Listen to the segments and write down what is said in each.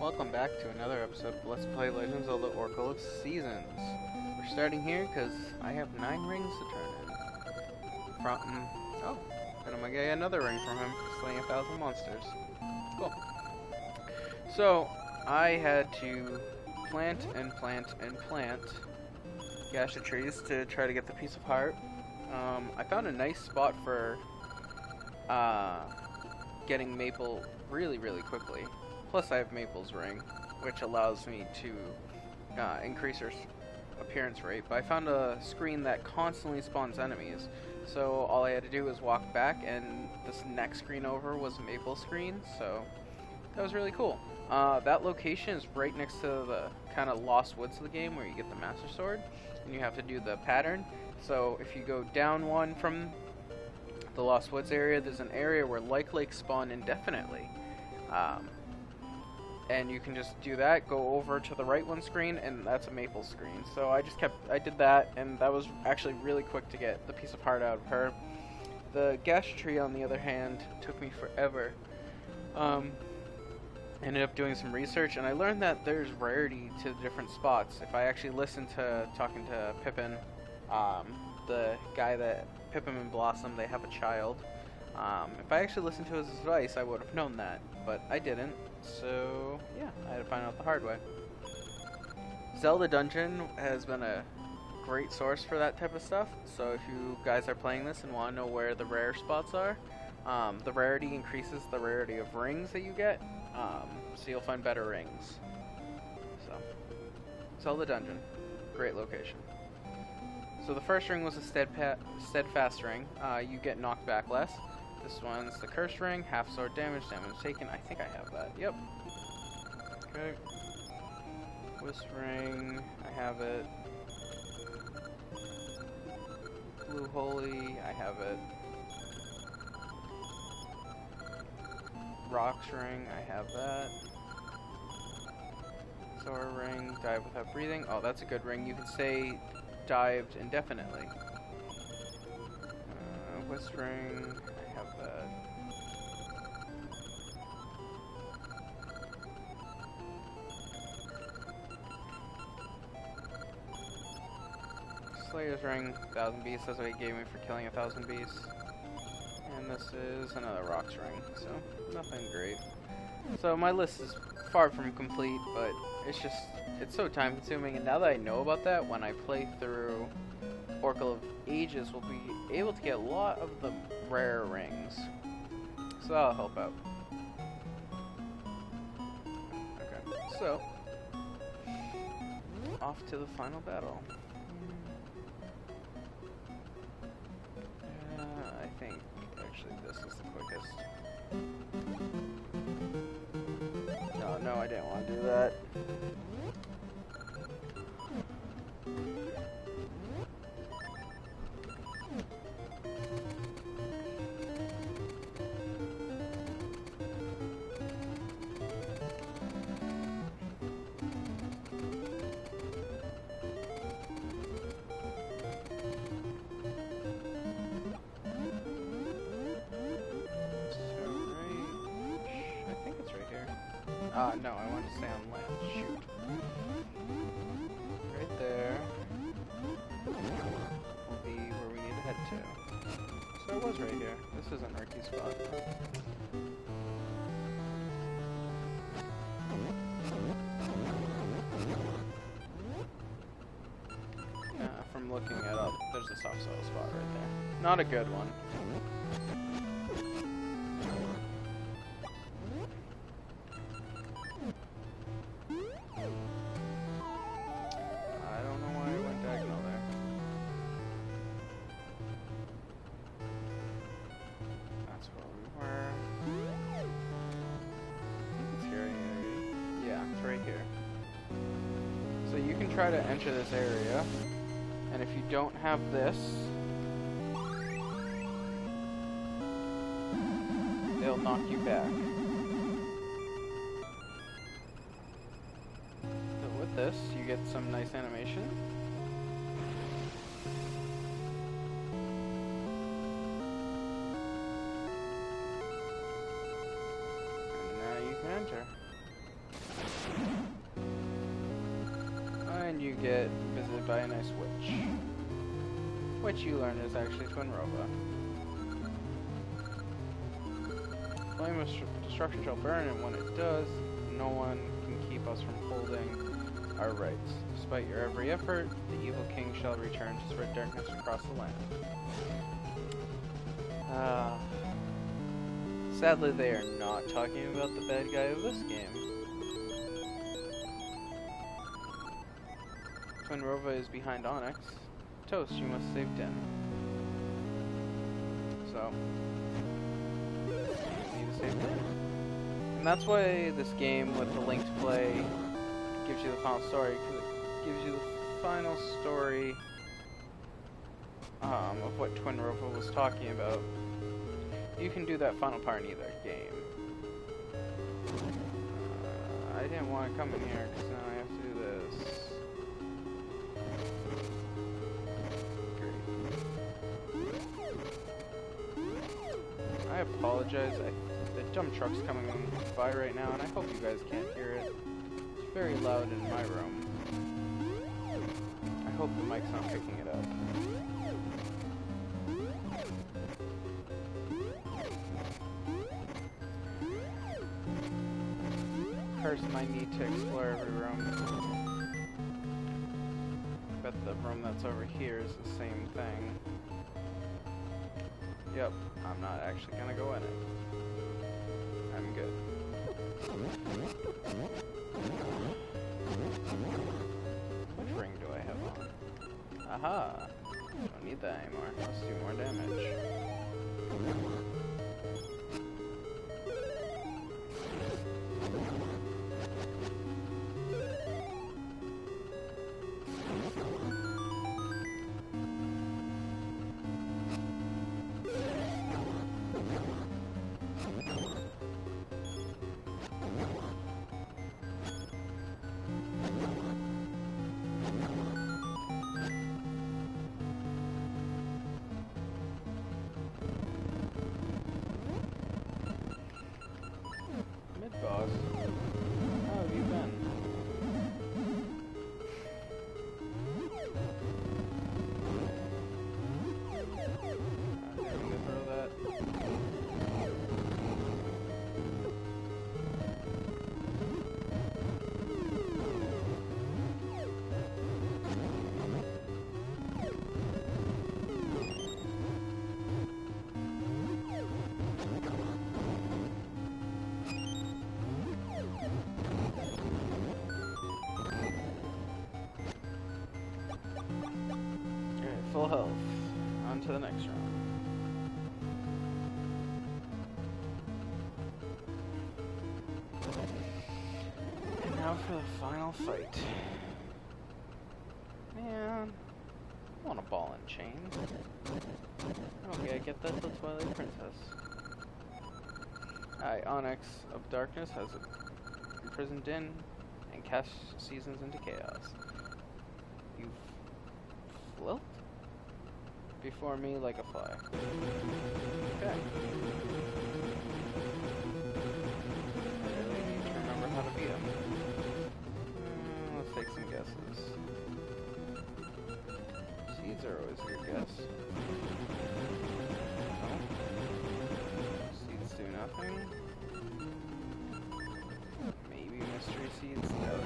Welcome back to another episode of Let's Play Legend of Zelda Oracle of Seasons. We're starting here because I have 9 rings to turn in. Oh, and I'm gonna get another ring from him for slaying 1,000 monsters. Cool. So, I had to plant and plant and plant Gasha trees to try to get the Piece of Heart. I found a nice spot for getting Maple really quickly. Plus I have Maple's ring, which allows me to increase her appearance rate. But I found a screen that constantly spawns enemies. So all I had to do was walk back, and this next screen over was a Maple screen. So that was really cool. That location is right next to the kind of lost woods of the game where you get the Master Sword. And you have to do the pattern. So if you go down one from the Lost Woods area, there's an area where Lakes spawn indefinitely. And you can just do that, go over to the right one screen, and that's a Maple screen. So I did that, and that was actually really quick to get the Piece of Heart out of her. The Gash tree, on the other hand, took me forever. Ended up doing some research, and I learned that there's rarity to different spots. If I actually listened to talking to Pippin, the guy that Pippin and Blossom, they have a child. If I actually listened to his advice, I would have known that, but I didn't. So yeah, I had to find out the hard way. Zelda Dungeon has been a great source for that type of stuff. So if you guys are playing this and want to know where the rare spots are, the rarity increases the rarity of rings that you get. So you'll find better rings. So Zelda Dungeon, great location. So the first ring was a steadfast ring. You get knocked back less. This one's the cursed ring, half sword damage taken. I think I have that. Yep. Okay. Wisp ring, I have it. Blue holy, I have it. Rocks ring, I have that. Zora ring, dive without breathing. Oh, that's a good ring. You can stay dived indefinitely. Wisp ring, I have that. Slayer's ring, 1,000 beasts. That's what he gave me for killing 1,000 beasts. And this is another rocks ring, so nothing great. So my list is far from complete, but it's so time consuming, and now that I know about that, when I play through Oracle of Ages, we'll be able to get a lot of the rare rings. So that'll help out. Okay, so off to the final battle. I think actually this is the quickest. No, I didn't want to do that. No, I want to stay on land. Shoot. Right there will be where we need to head to. So it was right here. This isn't Ricky's spot. From looking it up, there's a soft soil spot right there. Not a good one. So you can try to enter this area, and if you don't have this, they'll knock you back. So with this, you get some nice animation. And now you can enter. get visited by a nice witch. Which you learn is actually Twinrova. Flame of destruction shall burn, and when it does, no one can keep us from holding our rights. Despite your every effort, the evil king shall return to spread darkness across the land. Sadly, they are not talking about the bad guy of this game. Twinrova is behind Onyx. Toast, you must save Din. So, you need to save Din. And that's why this game with the link to play gives you the final story, because it gives you the final story of what Twinrova was talking about. You can do that final part in either game. I didn't want to come in here because now I have to do this. Great. I apologize. The dump truck's coming by right now, and I hope you guys can't hear it. It's very loud in my room. I hope the mic's not picking it up. Person might need to explore every room. Bet the room that's over here is the same thing. Yep, I'm not actually gonna go in it. I'm good. Which ring do I have on? Aha! Don't need that anymore. Let's do more damage. Boss, how have you been? I'm going to throw that. Full health. On to the next round. And now for the final fight. Man, I want a ball and chain. Okay, I get that, the Twilight Princess. Alright, Onyx of Darkness has imprisoned Din and cast seasons into chaos. You float before me like a fly. Okay. I really need to remember how to beat him. Let's take some guesses. Seeds are always a good guess. No. Seeds do nothing. Maybe mystery seeds? Doubt it.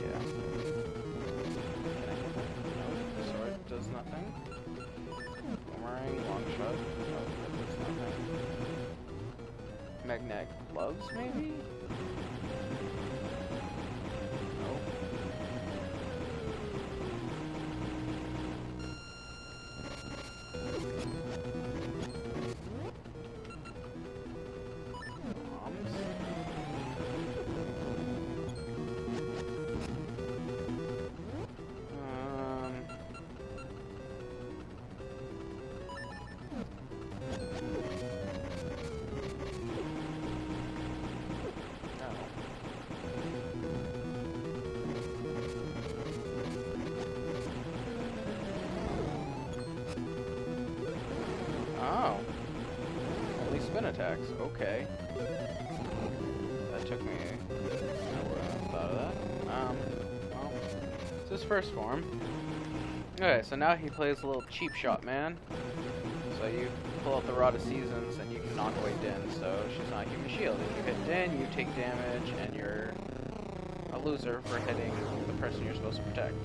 Yeah. Can I hit that? No. Sword does nothing. Boomerang, long shot. No, that does nothing. Magnetic gloves, maybe? Nope. Bombs? Oh. Only spin attacks. Okay. That took me. I wouldn't have thought of that. Well. It's his first form. Okay, so now he plays a little cheap shot, man. So you pull out the Rod of Seasons and you can knock away Din, so she's not human shield. If you hit Din, you take damage and you're a loser for hitting the person you're supposed to protect.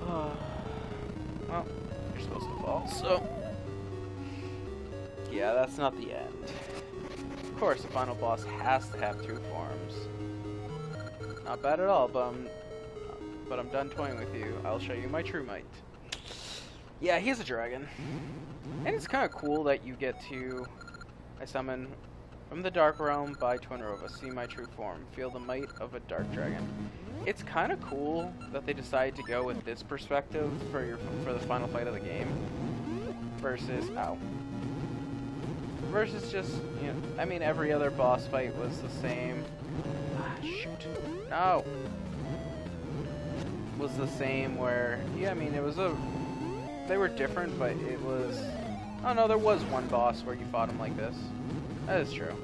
Well, you're supposed to fall, so... yeah, that's not the end. Of course, the final boss has to have 2 forms. Not bad at all, but I'm done toying with you. I'll show you my true might. Yeah, he's a dragon. And it's kind of cool that you get to... I summon from the Dark Realm by Twinrova. See my true form. Feel the might of a dark dragon. It's kind of cool that they decided to go with this perspective for the final fight of the game. Versus... ow. Versus just, you know... I mean, every other boss fight was the same. Ah, shoot. No! Was the same where... yeah, I mean, it was a... they were different, but it was... oh no, there was one boss where you fought him like this. That is true.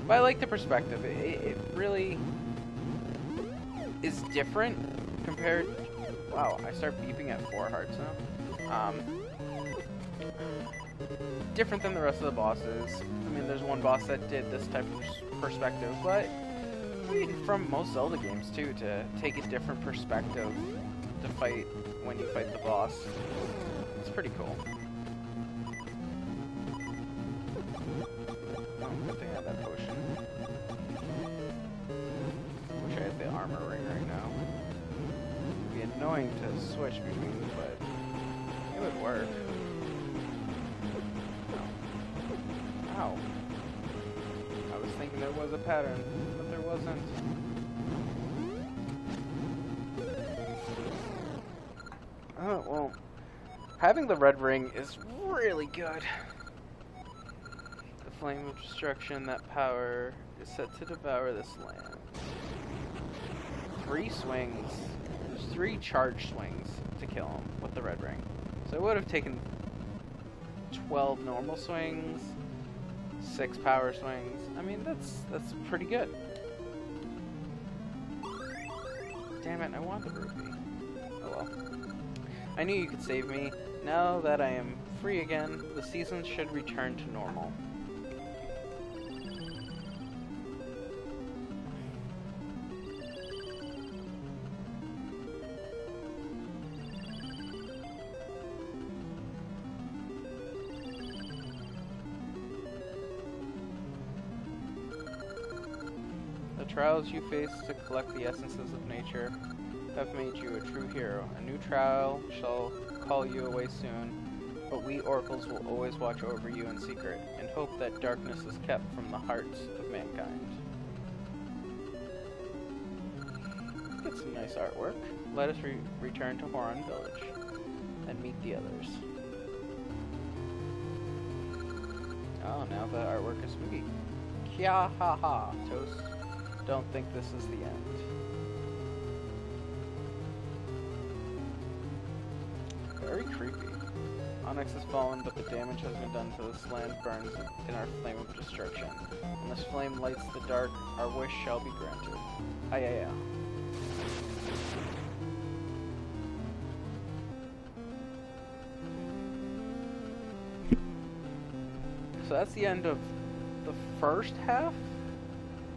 But I like the perspective. It really is different compared... wow, I start beeping at 4 hearts now. Different than the rest of the bosses. I mean, there's one boss that did this type of perspective, but I mean, from most Zelda games too, to take a different perspective to fight when you fight the boss. It's pretty cool. Oh, good thing I had that potion. Wish I had the armor ring right now. It'd be annoying to switch between, but it would work. Ow. I was thinking there was a pattern, but there wasn't. Oh, well, having the red ring is really good. The flame of destruction, that power is set to devour this land. 3 swings. There's 3 charge swings to kill him with the red ring. So it would have taken 12 normal swings, 6 power swings. I mean, that's pretty good. Damn it, I want the rupee. Oh well. I knew you could save me. Now that I am free again, the seasons should return to normal. The trials you face to collect the essences of nature have made you a true hero. A new trial shall call you away soon, but we oracles will always watch over you in secret, and hope that darkness is kept from the hearts of mankind. Get some nice artwork. Let us return to Horon Village and meet the others. Oh, now the artwork is spooky. Kya ha ha, Toast. Don't think this is the end. Very creepy. Onyx has fallen, but the damage has been done, so this land burns in our flame of destruction. When this flame lights the dark, our wish shall be granted. Yeah. So that's the end of the first half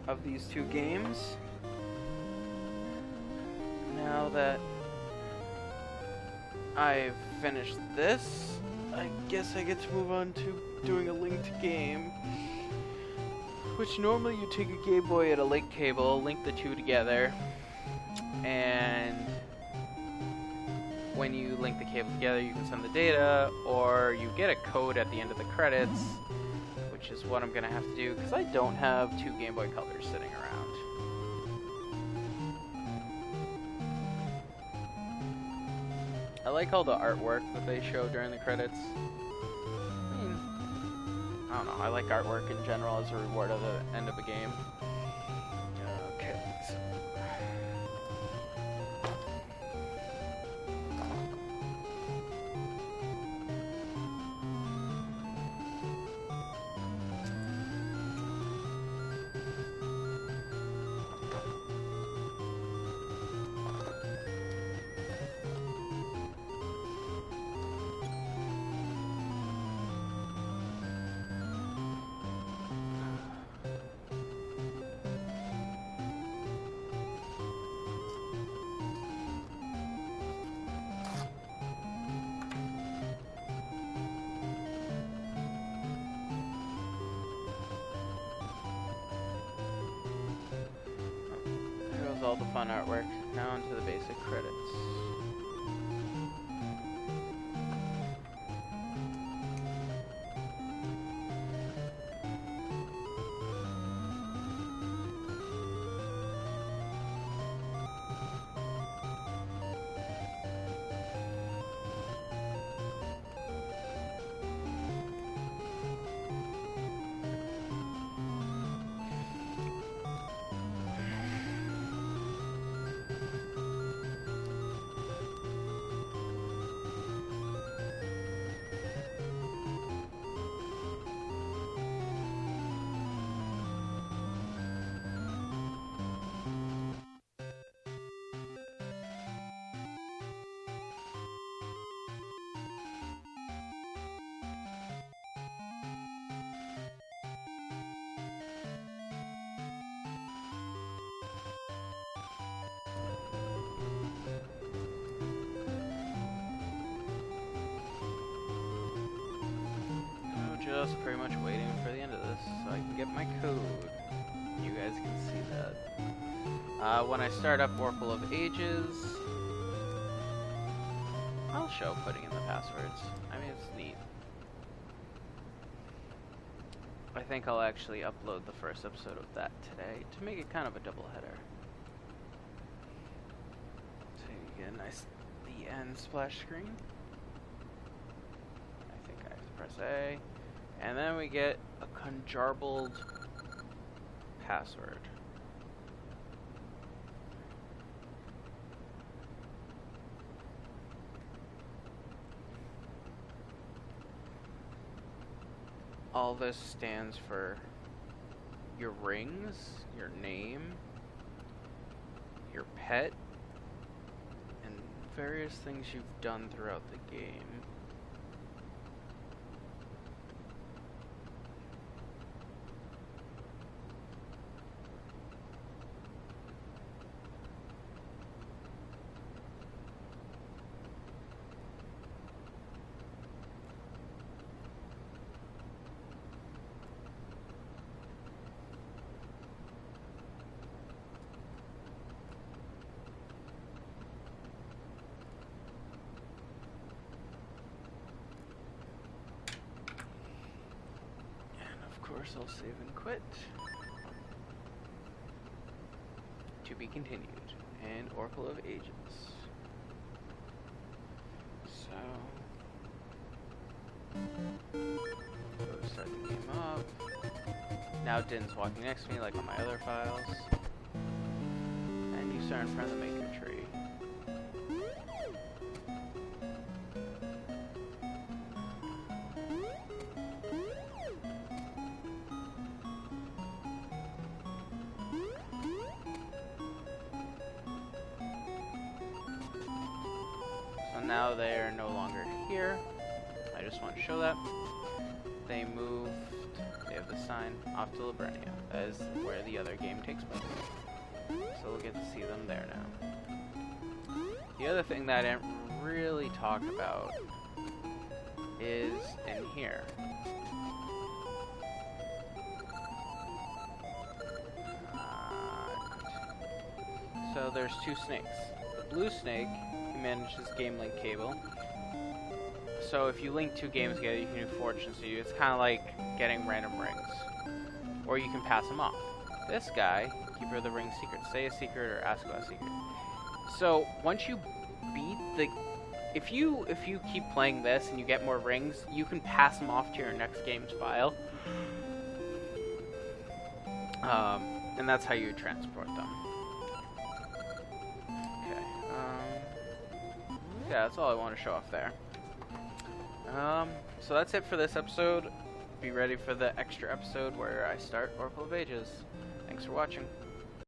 of these 2 games. Now that I've finished this, I guess I get to move on to doing a linked game, which normally you take a Game Boy at a link cable, link the 2 together, and when you link the cable together you can send the data, or you get a code at the end of the credits, which is what I'm gonna have to do because I don't have 2 Game Boy Colors sitting around. I like all the artwork that they show during the credits. I mean, I don't know, I like artwork in general as a reward at the end of a game. Okay. all the fun artwork. Now onto the basic credits. Just pretty much waiting for the end of this so I can get my code. You guys can see that. When I start up Oracle of Ages, I'll show putting in the passwords. I mean, it's neat. I think I'll actually upload the first episode of that today to make it kind of a double header. So you get a nice the end splash screen. I think I have to press A. And then we get a conjarbled password. All this stands for your rings, your name, your pet, and various things you've done throughout the game. Of course, I'll save and quit. To be continued. And Oracle of Ages. So, go start the game up. Now Din's walking next to me like on my other files. And you start in front of the maker tree. Now they are no longer here. I just want to show that. They moved, they have the sign, off to Liburnia. That is where the other game takes place. So we'll get to see them there now. The other thing that I didn't really talk about is in here. So there's two snakes. The blue snake manages game link cable. So if you link two games together, you can do fortune. So it's kind of like getting random rings. Or you can pass them off. This guy, keeper of the ring secret, say a secret or ask about a secret. So once you beat the, if you keep playing this and you get more rings, you can pass them off to your next game's file. And that's how you transport them. Yeah, that's all I want to show off there. So that's it for this episode. Be ready for the extra episode where I start Oracle of Ages. Thanks for watching.